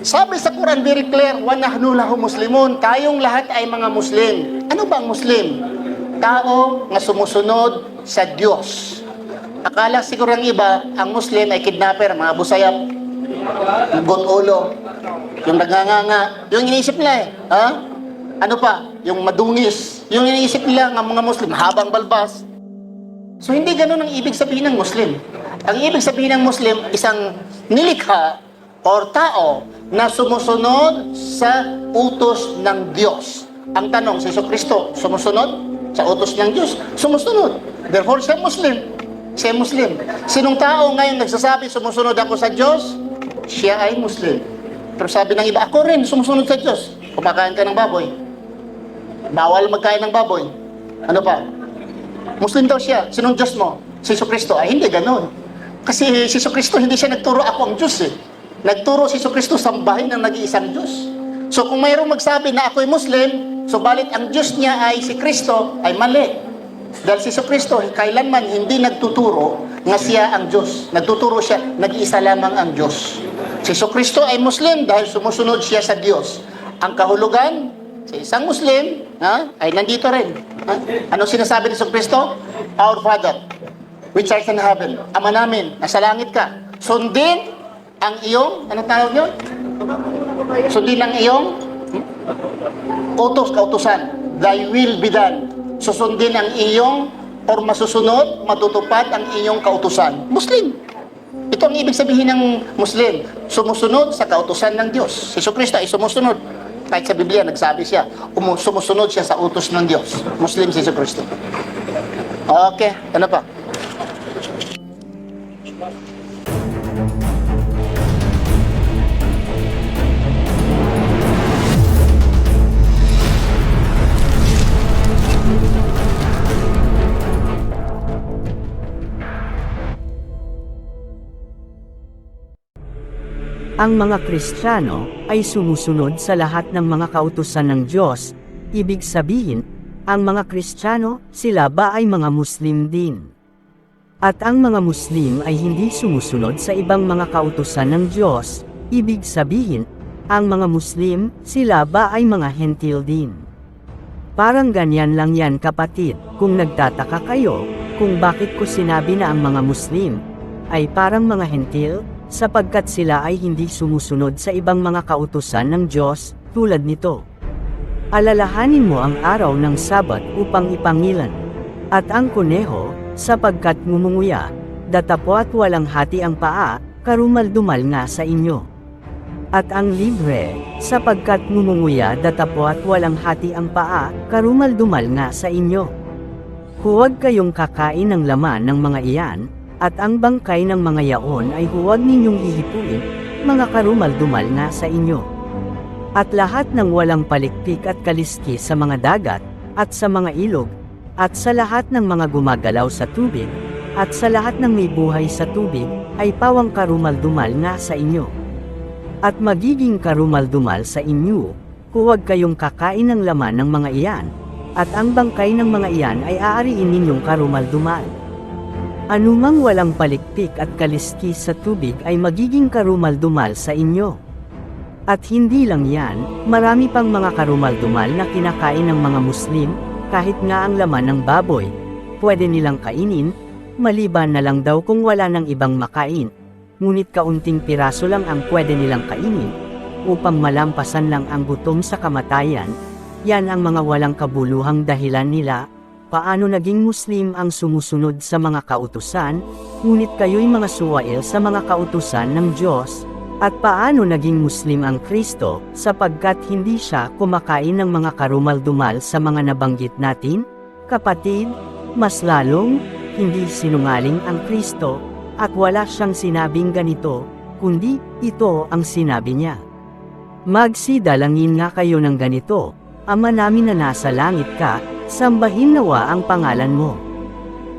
Sabi sa Quran very clear, wa nahnu lahu muslimun, tayong lahat ay mga Muslim. Ano ba ang Muslim? Tao nga sumusunod sa Diyos. Akala siguro ang iba, ang Muslim ay kidnapper, mga busayap, gunulo, yung nagnganga, yung iniisip nila eh. Ha? Ano pa? Yung madungis. Yung iniisip nila ng mga Muslim, habang balbas. So hindi ganun ang ibig sabihin ng Muslim. Ang ibig sabihin ng Muslim, isang nilikha or tao na sumusunod sa utos ng Diyos. Ang tanong, si Jesucristo sumusunod sa utos ng Diyos? Sumusunod. Therefore, siya Muslim. Siya Muslim. Sinong tao ngayon nagsasabi, sumusunod ako sa Diyos? Siya ay Muslim. Pero sabi ng iba, ako rin sumusunod sa Diyos. Kumakain ka ng baboy. Bawal magkain ng baboy. Ano pa? Muslim daw siya. Sinong Diyos mo? Si Jesucristo. Ay, hindi ganun. Kasi si Jesucristo, hindi siya nagturo ako ang Diyos eh. Nagturo si Jesucristo sambahin ng nag-iisang Diyos. So kung mayroong magsabi na ako'y Muslim, subalit ang Diyos niya ay si Kristo, ay mali. Dahil si Jesucristo, kailanman hindi nagtuturo nga siya ang Diyos. Nagtuturo siya, nag-iisa lamang ang Diyos. Si Jesucristo ay Muslim dahil sumusunod siya sa Diyos. Ang kahulugan sa isang Muslim ay nandito rin. Ano sinasabi ni Jesucristo? Our Father, which art in heaven. Ama namin, nasa langit ka. Sundin ang iyong, anong tawag nyo? Sundin ang iyong utos, kautusan. Thy will be done. Susundin ang iyong or masusunod, matutupad ang iyong kautusan. Muslim. Ito ang ibig sabihin ng Muslim. Sumusunod sa kautusan ng Diyos. Si Jesucristo ay sumusunod. Kahit sa Biblia, nagsabi siya, sumusunod siya sa utos ng Diyos. Muslim si Jesucristo. Okay, ano pa? Ang mga Kristiyano ay sumusunod sa lahat ng mga kautusan ng Diyos. Ibig sabihin, ang mga Kristiyano, sila ba ay mga Muslim din? At ang mga Muslim ay hindi sumusunod sa ibang mga kautusan ng Diyos. Ibig sabihin, ang mga Muslim, sila ba ay mga Hentil din? Parang ganyan lang yan kapatid, kung nagtataka kayo, kung bakit ko sinabi na ang mga Muslim ay parang mga Hentil, sapagkat sila ay hindi sumusunod sa ibang mga kautusan ng Diyos, tulad nito. Alalahanin mo ang araw ng Sabat upang ipangilan, at ang kuneho, sapagkat ngumunguya, datapwat walang hati ang paa, karumaldumal nga sa inyo. At ang libre, sapagkat ngumunguya, datapwat walang hati ang paa, karumaldumal nga sa inyo. Huwag kayong kakain ng laman ng mga iyan, at ang bangkay ng mga yaon ay huwag ninyong ihipuin, mga karumaldumal na sa inyo. At lahat ng walang palikpik at kaliski sa mga dagat, at sa mga ilog, at sa lahat ng mga gumagalaw sa tubig, at sa lahat ng may buhay sa tubig, ay pawang karumaldumal na sa inyo. At magiging karumaldumal sa inyo, huwag kayong kakain ng laman ng mga iyan, at ang bangkay ng mga iyan ay aariin ninyong karumaldumal. Anumang walang palikpik at kaliski sa tubig ay magiging karumaldumal sa inyo. At hindi lang yan, marami pang mga karumaldumal na kinakain ng mga Muslim, kahit nga ang laman ng baboy, pwede nilang kainin, maliban na lang daw kung wala ng ibang makain. Ngunit kaunting piraso lang ang pwede nilang kainin, upang malampasan lang ang gutom sa kamatayan. Yan ang mga walang kabuluhang dahilan nila. Paano naging Muslim ang sumusunod sa mga kautusan, ngunit kayo'y mga suwail sa mga kautusan ng Diyos? At paano naging Muslim ang Kristo, sapagkat hindi siya kumakain ng mga karumaldumal sa mga nabanggit natin? Kapatid, mas lalong, hindi sinungaling ang Kristo, at wala siyang sinabing ganito, kundi ito ang sinabi niya. Magsidalangin nga kayo ng ganito, Ama namin na nasa langit ka, sambahin nawa ang pangalan mo.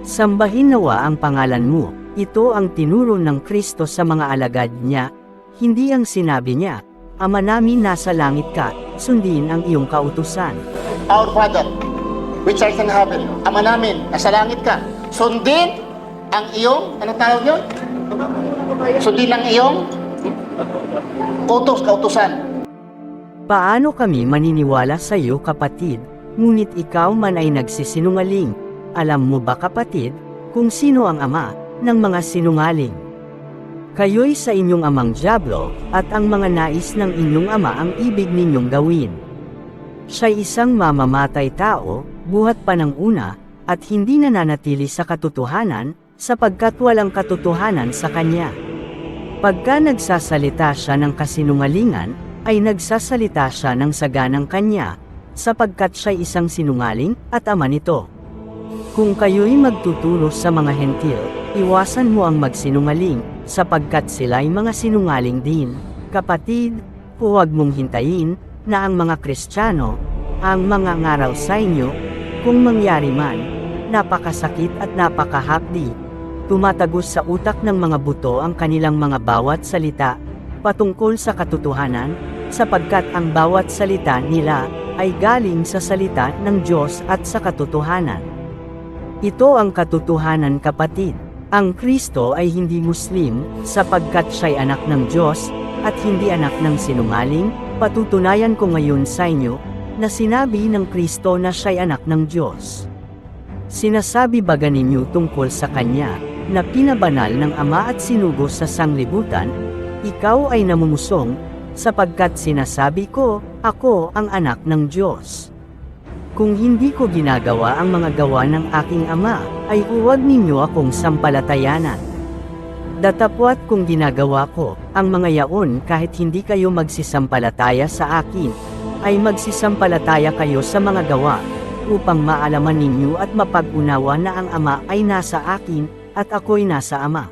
Sambahin nawa ang pangalan mo. Ito ang tinuro ng Kristo sa mga alagad niya. Hindi ang sinabi niya, Ama namin nasa langit ka, sundin ang iyong kautusan. Our Father, which art in heaven. Ama namin, nasa langit ka. Sundin ang iyong, anong tawag nyo? Sundin ang iyong utos, kautusan. Paano kami maniniwala sa iyo kapatid, ngunit ikaw man ay nagsisinungaling? Alam mo ba kapatid, kung sino ang ama ng mga sinungaling? Kayo'y sa inyong amang dyablo, at ang mga nais ng inyong ama ang ibig ninyong gawin. Siya'y isang mamamatay tao, buhat pa ng una, at hindi nananatili sa katotohanan, sapagkat walang katotohanan sa kanya. Pagka nagsasalita siya ng kasinungalingan, ay nagsasalita siya ng saganang kanya, sapagkat siya'y isang sinungaling, at ama nito. Kung kayo'y magtuturo sa mga hentil, iwasan mo ang magsinungaling, sapagkat sila'y mga sinungaling din. Kapatid, huwag mong hintayin, na ang mga Kristiyano, ang mga ngaral sa inyo, kung mangyari man, napakasakit at napakahapdi. Tumatagos sa utak ng mga buto ang kanilang mga bawat salita, patungkol sa katotohanan, sapagkat ang bawat salita nila, ay galing sa salita ng Diyos at sa katotohanan. Ito ang katotohanan kapatid. Ang Kristo ay hindi Muslim, sapagkat siya'y anak ng Diyos, at hindi anak ng sinungaling. Patutunayan ko ngayon sa inyo, na sinabi ng Kristo na siya'y anak ng Diyos. Sinasabi baga ninyo tungkol sa Kanya, na pinabanal ng Ama at sinugo sa sanglibutan? Ikaw ay namumusong, sapagkat sinasabi ko, ako ang anak ng Diyos. Kung hindi ko ginagawa ang mga gawa ng aking Ama, ay huwag ninyo akong sampalatayanan. Datapwat kung ginagawa ko ang mga yaon kahit hindi kayo magsisampalataya sa akin, ay magsisampalataya kayo sa mga gawa, upang maalaman ninyo at mapag-unawa na ang Ama ay nasa akin, at ako'y nasa Ama.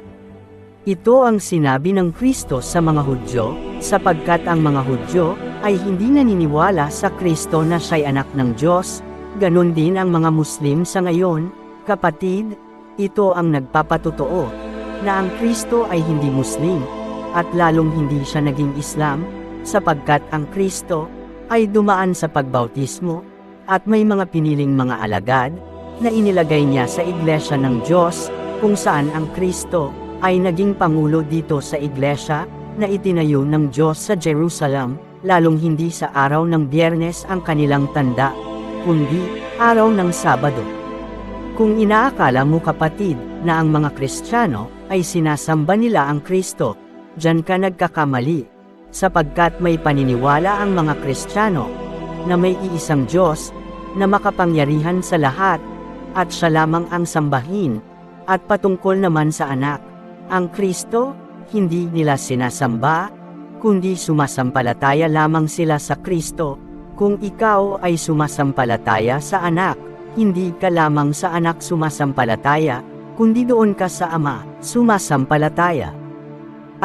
Ito ang sinabi ng Kristo sa mga Hudyo, sapagkat ang mga Hudyo ay hindi naniniwala sa Kristo na siya'y anak ng Diyos, ganon din ang mga Muslim sa ngayon. Kapatid, ito ang nagpapatotoo, na ang Kristo ay hindi Muslim, at lalong hindi siya naging Islam, sapagkat ang Kristo ay dumaan sa pagbautismo, at may mga piniling mga alagad, na inilagay niya sa iglesia ng Diyos, kung saan ang Kristo ay naging pangulo dito sa iglesia, na itinayo ng Diyos sa Jerusalem, lalong hindi sa araw ng Biyernes ang kanilang tanda, kundi araw ng Sabado. Kung inaakala mo kapatid, na ang mga Kristiyano ay sinasamba nila ang Kristo, diyan ka nagkakamali, sapagkat may paniniwala ang mga Kristiyano, na may iisang Diyos, na makapangyarihan sa lahat, at siya lamang ang sambahin, at patungkol naman sa anak, ang Kristo, hindi nila sinasamba, kundi sumasampalataya lamang sila sa Kristo. Kung ikaw ay sumasampalataya sa anak, hindi ka lamang sa anak sumasampalataya, kundi doon ka sa Ama, sumasampalataya.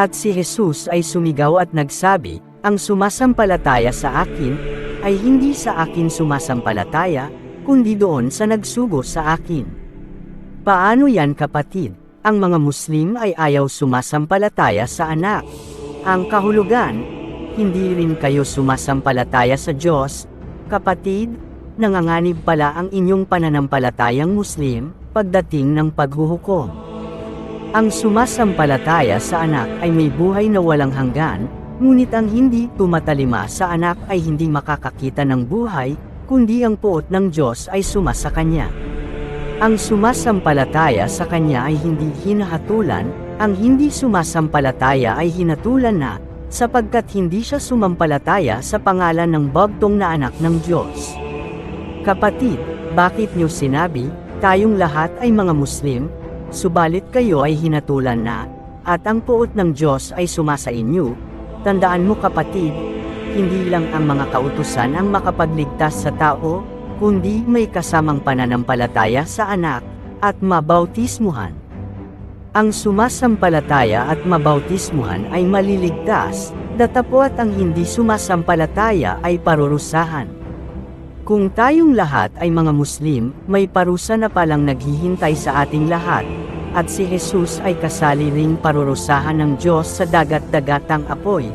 At si Jesus ay sumigaw at nagsabi, ang sumasampalataya sa akin, ay hindi sa akin sumasampalataya, kundi doon sa nagsugo sa akin. Paano yan kapatid? Ang mga Muslim ay ayaw sumasampalataya sa anak. Ang kahulugan, hindi rin kayo sumasampalataya sa Diyos. Kapatid, nanganganib pala ang inyong pananampalatayang Muslim, pagdating ng paghuhukom. Ang sumasampalataya sa anak ay may buhay na walang hanggan, ngunit ang hindi tumatalima sa anak ay hindi makakakita ng buhay, kundi ang puot ng Diyos ay sumasa kanya. Ang sumasampalataya sa Kanya ay hindi hinahatulan, ang hindi sumasampalataya ay hinatulan na, sapagkat hindi siya sumampalataya sa pangalan ng bagtong na anak ng Diyos. Kapatid, bakit niyo sinabi, tayong lahat ay mga Muslim, subalit kayo ay hinatulan na, at ang puot ng Diyos ay sumasa inyo? Tandaan mo kapatid, hindi lang ang mga kautusan ang makapagligtas sa tao, kundi may kasamang pananampalataya sa anak, at mabautismuhan. Ang sumasampalataya at mabautismuhan ay maliligtas, datapwat ang hindi sumasampalataya ay parurusahan. Kung tayong lahat ay mga Muslim, may parusa na palang naghihintay sa ating lahat, at si Jesus ay kasali ring parurusahan ng Diyos sa dagat-dagatang apoy,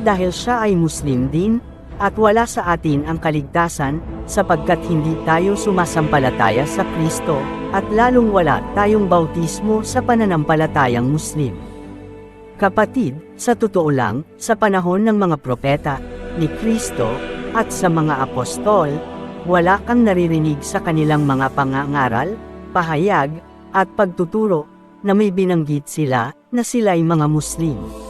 dahil siya ay Muslim din, at wala sa atin ang kaligtasan, sapagkat hindi tayo sumasampalataya sa Kristo, at lalong wala tayong bautismo sa pananampalatayang Muslim. Kapatid, sa totoo lang, sa panahon ng mga propeta, ni Kristo, at sa mga apostol, wala kang naririnig sa kanilang mga pangangaral, pahayag, at pagtuturo, na may binanggit sila, na sila'y mga Muslim.